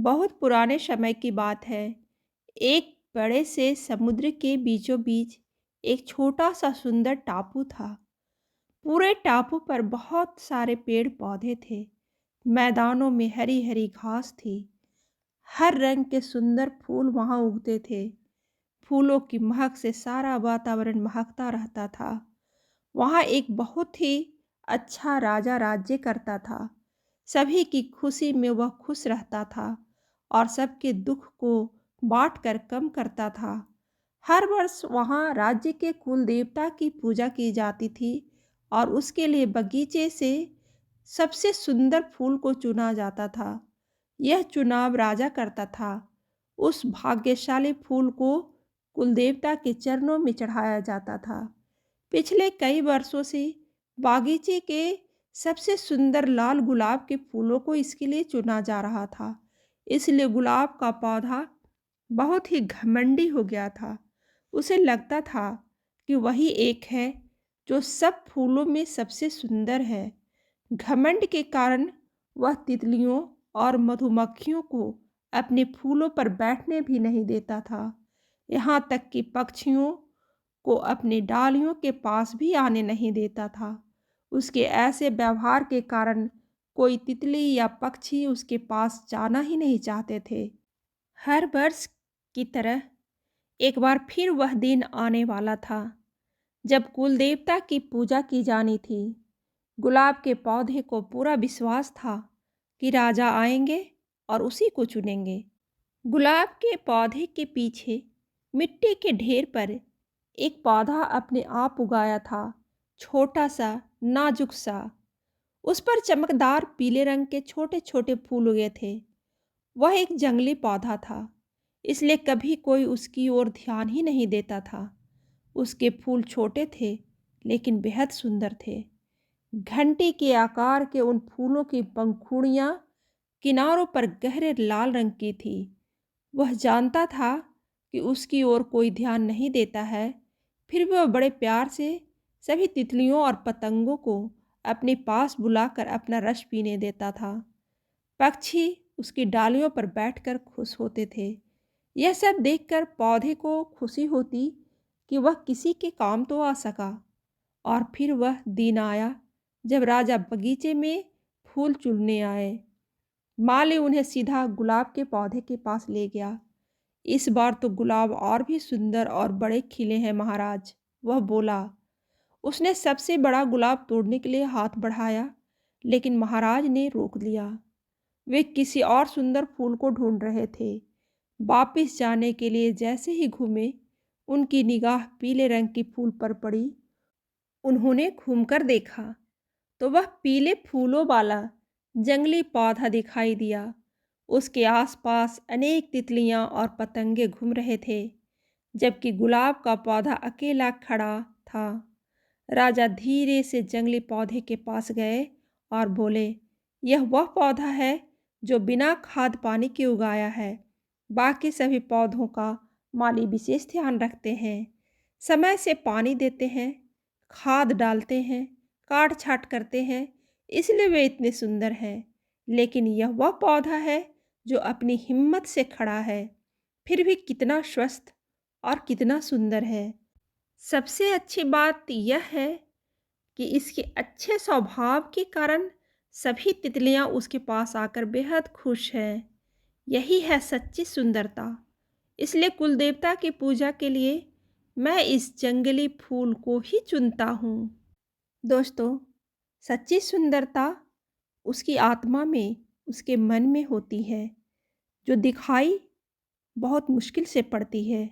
बहुत पुराने समय की बात है। एक बड़े से समुद्र के बीचों बीच एक छोटा सा सुंदर टापू था। पूरे टापू पर बहुत सारे पेड़ पौधे थे। मैदानों में हरी हरी घास थी। हर रंग के सुंदर फूल वहां उगते थे। फूलों की महक से सारा वातावरण महकता रहता था। वहां एक बहुत ही अच्छा राजा राज्य करता था। सभी की खुशी में वह खुश रहता था और सबके दुख को बांट कर कम करता था। हर वर्ष वहां राज्य के कुल देवता की पूजा की जाती थी और उसके लिए बगीचे से सबसे सुंदर फूल को चुना जाता था। यह चुनाव राजा करता था। उस भाग्यशाली फूल को कुलदेवता के चरणों में चढ़ाया जाता था। पिछले कई वर्षों से बागीचे के सबसे सुंदर लाल गुलाब के फूलों को इसके लिए चुना जा रहा था। इसलिए गुलाब का पौधा बहुत ही घमंडी हो गया था। उसे लगता था कि वही एक है जो सब फूलों में सबसे सुंदर है। घमंड के कारण वह तितलियों और मधुमक्खियों को अपने फूलों पर बैठने भी नहीं देता था। यहाँ तक कि पक्षियों को अपनी डालियों के पास भी आने नहीं देता था। उसके ऐसे व्यवहार के कारण कोई तितली या पक्षी उसके पास जाना ही नहीं चाहते थे। हर वर्ष की तरह एक बार फिर वह दिन आने वाला था जब कुलदेवता की पूजा की जानी थी। गुलाब के पौधे को पूरा विश्वास था कि राजा आएंगे और उसी को चुनेंगे। गुलाब के पौधे के पीछे मिट्टी के ढेर पर एक पौधा अपने आप उगाया था, छोटा सा, नाजुक सा। उस पर चमकदार पीले रंग के छोटे छोटे फूल उगे थे। वह एक जंगली पौधा था, इसलिए कभी कोई उसकी ओर ध्यान ही नहीं देता था। उसके फूल छोटे थे लेकिन बेहद सुंदर थे। घंटी के आकार के उन फूलों की पंखुड़ियाँ किनारों पर गहरे लाल रंग की थी। वह जानता था कि उसकी ओर कोई ध्यान नहीं देता है, फिर भी वह बड़े प्यार से सभी तितलियों और पतंगों को अपने पास बुलाकर अपना रस पीने देता था। पक्षी उसकी डालियों पर बैठकर खुश होते थे। यह सब देखकर पौधे को खुशी होती कि वह किसी के काम तो आ सका। और फिर वह दिन आया जब राजा बगीचे में फूल चुनने आए। माली उन्हें सीधा गुलाब के पौधे के पास ले गया। इस बार तो गुलाब और भी सुंदर और बड़े खिले हैं महाराज, वह बोला। उसने सबसे बड़ा गुलाब तोड़ने के लिए हाथ बढ़ाया, लेकिन महाराज ने रोक लिया। वे किसी और सुंदर फूल को ढूंढ रहे थे। वापिस जाने के लिए जैसे ही घूमे, उनकी निगाह पीले रंग की फूल पर पड़ी। उन्होंने घूमकर देखा तो वह पीले फूलों वाला जंगली पौधा दिखाई दिया। उसके आसपास अनेक तितलियां और पतंगे घूम रहे थे, जबकि गुलाब का पौधा अकेला खड़ा था। राजा धीरे से जंगली पौधे के पास गए और बोले, यह वह पौधा है जो बिना खाद पानी के उगाया है। बाकी सभी पौधों का माली विशेष ध्यान रखते हैं, समय से पानी देते हैं, खाद डालते हैं, काट छाट करते हैं, इसलिए वे इतने सुंदर हैं। लेकिन यह वह पौधा है जो अपनी हिम्मत से खड़ा है, फिर भी कितना स्वस्थ और कितना सुंदर है। सबसे अच्छी बात यह है कि इसके अच्छे स्वभाव के कारण सभी तितलियां उसके पास आकर बेहद खुश हैं। यही है सच्ची सुंदरता। इसलिए कुलदेवता की पूजा के लिए मैं इस जंगली फूल को ही चुनता हूँ। दोस्तों, सच्ची सुंदरता उसकी आत्मा में, उसके मन में होती है, जो दिखाई बहुत मुश्किल से पड़ती है।